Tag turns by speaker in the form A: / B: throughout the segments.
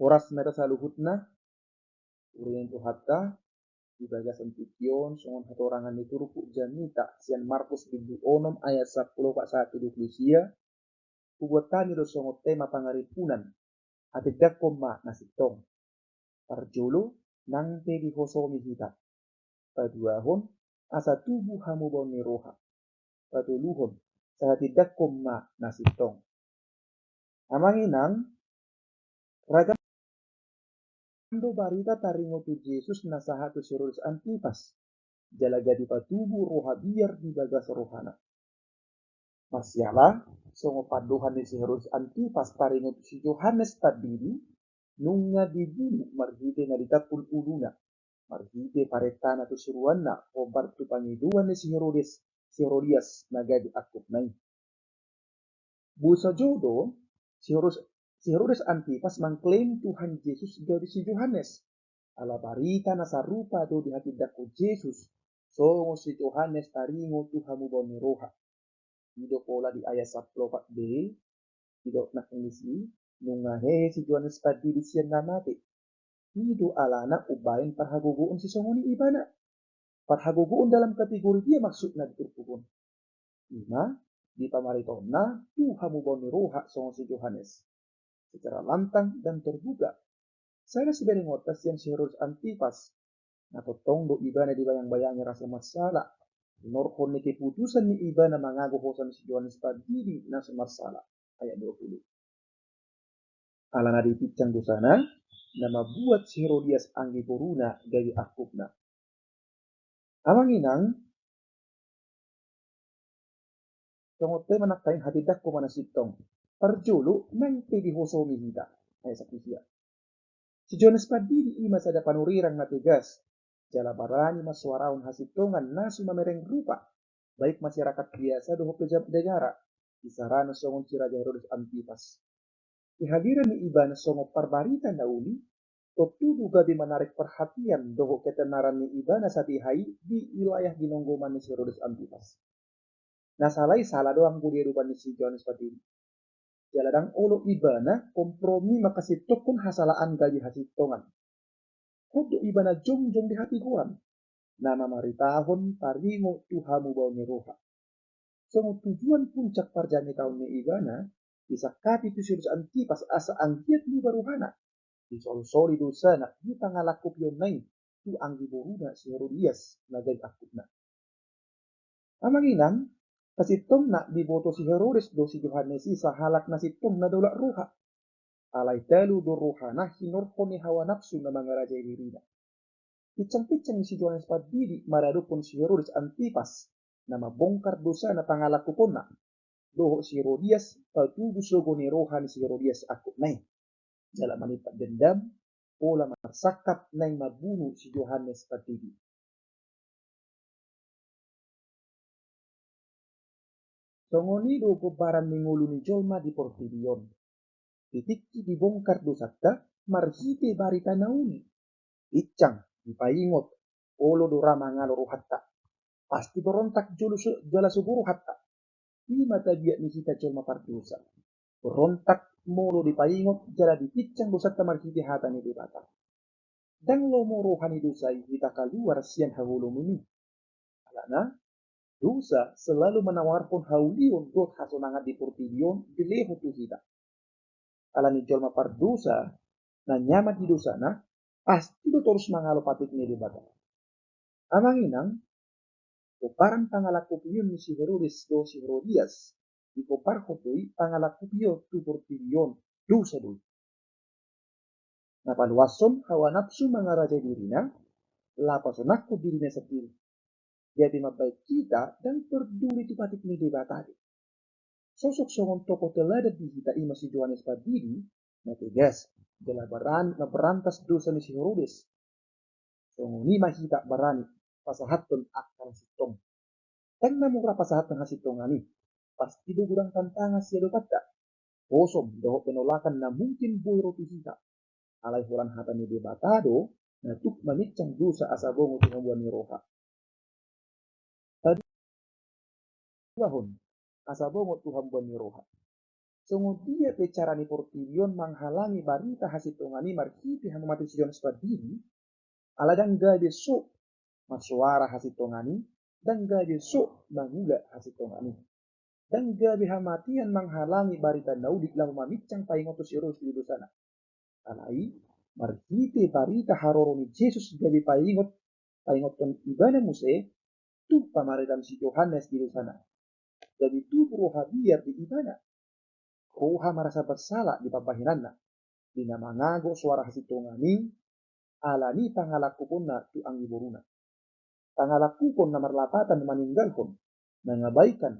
A: Horas meta saluhutna urin tu hatta di bagas antikion songon hatorangan itu ruku janita sian Markus bintu onom ayat 10 pak 1 duklusia kubuatan itu songo tema pangaripunan atidak koma nasitong parjolo nang te di hosomi hita paduahon asa tubuh hamu boni roha paduluhon sa tidak koma nasitong amanginang raga Ando barita taringo tu Jesus nasaha tu sirus antipas jalaga di patubu roha biar di bagas rohana masyala songo paduhan di sirus antipas taringo tu si Yohanes tadiri nungnya dibunuh marhide na ditapul uluna marhide paretana tu suruanna obar tu pangiduan ni si Herodias nagadi akut nai busa jodo si Herodes Antipas mengklaim Tuhan Yesus dari si Yohanes ala barita nasarupa do di hati daku Yesus songo si Yohanes taringo Tuhamu boni roha hido pola di ayat 14b hido nak ngisi nungahe si Yohanes tadi di sian namate hido alana ubain parhagogoon si songoni ibana parhagogoon dalam kategori dia maksudnya diturpukun ima di pamaritona Tuhamu boni roha songo si Yohanes secara lantang dan terbuka saya sebagai ngotas yang si Herodes Antipas natotong do ibana di bayang-bayangnya rasa masalah norkon ni keputusan ni ibana mangago hosan si Yohanes Padiri nasa masalah ayat 20 alana di picang dosana nama buat si Herodias anggi poruna dari akupna amanginang tongote manakain hatidak ko manasitong parjolo nang pedi hosomi hita ayat 1 si Yohanes Padiri ima sada panurirang na tegas jala barani masuaraun hasitongan nasu mamereng rupa baik masyarakat biasa doho pejabat negara isarana songon si Raja Herodes Antipas kehadiran ni ibana songo parbarita nauli totudu gadi menarik perhatian doho ketenaran ni ibana satihai di wilayah ginonggoman ni si Herodes Antipas nasalai salah doang budi rupan ni si Yohanes Padiri jaladang olo ibana kompromi makasitokun hasalaan gaji hasitongan kudu ibana jong di hati guam nama maritahon taringo Tuhamu bauni roha songo tujuan puncak parjani tahun ni ibana bisa kapi tu sirus Antipas asa angkiat ni baruhana di soli dosa na di pangalakup yon nai tu anggi boruna si Herodias nagai akutna amanginang kasitong na diboto si Herodes do si Yohanes isa halak na sitong na dolak roha alay telu do rohana hinorko ni hawa nafsu na mga raja dirina picang-picang si Yohanes Padiri maradupon si Herodes Antipas na mabongkar dosa na pangalakupon na doho si Herodias patubus logo ni roha ni si Herodias akut nai dalam melipat dendam pola marsakap nai mabunuh si Yohanes Padiri songoni do kobaran mingulu ni jolma di Portidion titikki dibongkar dosata marhite barita nauni icang dipaingot olo dorama ngaloro hatta pasti berontak jala suburu hatta ima tabiat ni kita jolma pardosa berontak molo dipaingot jala dipicang dosata marhite hata ni debata dan lo morohani dosai kita keluar sian hawulum ini alana dosa selalu menawarkan haulion dot hasonangat di Portidion dileho tu kita alani jolma pardosa na nyaman di dosa na pasti do terus mangalo patik ni di bata amanginang koparan pangalakupiyon ni si Herodes do si Herodias di kopar hotoi pangalakupiyon tu Portidion dosa do napaluason hawa nafsu mangaraja dirina lapasonakku dirina sendiri jadi mabaik kita dan peduli tu patik ni di bata sosok songon tokoh teladan di kita ima si Yohanes Padiri na tegas jala berantas dosa ni si Herodes songon ni mahita barani pasahaton akan sitong dan namura pasahaton hasitong ani pasti do gurang tantangan siya kata kosong doho penolakan na mungkin boy roti hita alay hulan hata ni debatado na tuk mamicang dosa asabongo tingabuan ni roha tadi asabongo Tuhan buan ni roha Songo dia bicara ni portilion menghalangi barita hasil tongani markiti hanu mati sion spadiri, ala dan gabe so masuara hasil tongani, dan gabe so mangula hasil tongani. Dan gabe hamatian menghalangi barita naudik lahu mamicang paingotus irus di sana. Alai, markiti barita haroroni Yesus gabe paingoton ibana muse, tu pamaritan si Yohanes di sana. Jadi tu roha biar di ibana. Roha merasa bersalah di papahinanna. Dina mangago suara hasil tongani, alani pangalaku pun na tu anggi boruna. Pangalaku pun na marlapatan meninggalkan, mengabaikan,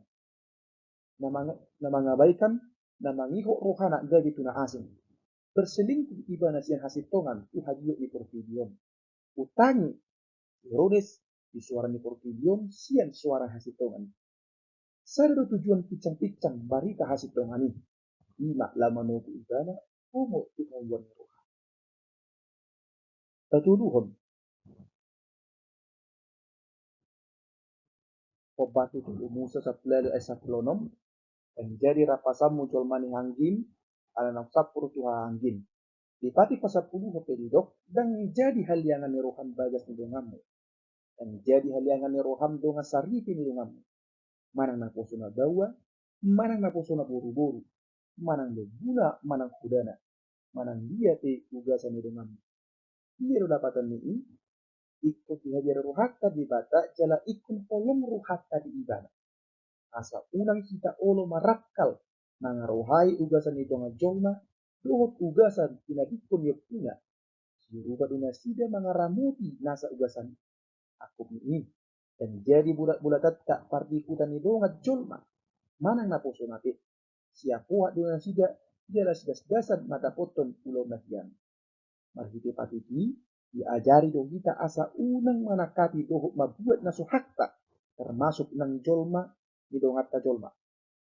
A: na mangiho rohana gabi tuna asing. Berselingkuh ibana siang hasil tongan, tu hadio di portidion. Utangi, Herodes di suara ni portidion, siang suara hasil tongan. Sada tujuan picang-picang barita hasil tongani. Ima lama nuku ibana, umo tu kawan roha. Tatuluhon, Obatu tu Musa sapulalu esaplonom, menjadi rapasam muncul mani hanggin, ala nafsapur tuha hanggin. Dipati pasapuluh pedidok, dan menjadi haliangan roham bagas nidongamu. Dan menjadi haliangan roham donga saripi nidongamu. Manang naposuna dawa, manang naposuna buru-buru, manang lebuna, manang kudana, manang dia te ugasan nidongamu. Dia dapatan ni ikut dihajar rohaka di bata, jala ikut kolong rohaka di ibana. Asa unang kita olo marakal nangarohai ugasan itu ngajolna dohot ugasan pinadikon yopuna sirupa dunasida mangaramuti nasa ugasan aku ini dan jadi bulat-bulat tak partikutan itu ngajolna manang naposo nate siapuat dunasida jelas gas-gasan mata poton pulau nahian marhite patiki diajari dong kita asa unang manakati dohot mabuat nasuhakta termasuk nang jolma didongat ka jolma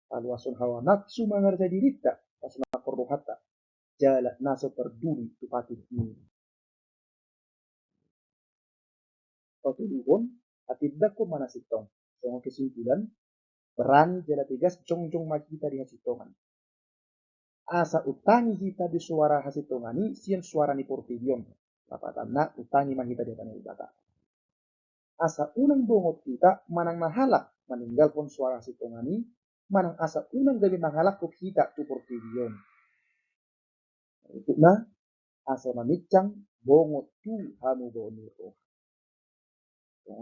A: alwasun hawa nafsu mangarja dirita pasna perlu hatta jala naso peduli tupati ini patuluhon atidako mana sitong songo kesimpulan berani jala tegas jong makita di hasitongan asa utangi kita di suara hasitongani sian suara ni portidion lapatana utangi mahita di tanah ibata asa unang bongot kita manang mahalak meninggalkan suara hasitongani manang asa unang gabi mahalak kita tu portidion itu na asa mamicang bongot tu hamu boniro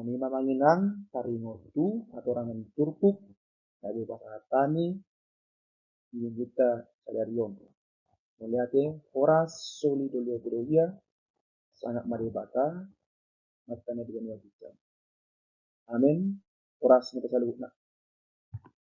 A: ni mamanginang taringo tu atau orang turpuk dari pasatani kita salarion melihatnya horas solido liakudolia sangat maribata matanya dengan wajib amin horas ni pasalubuk na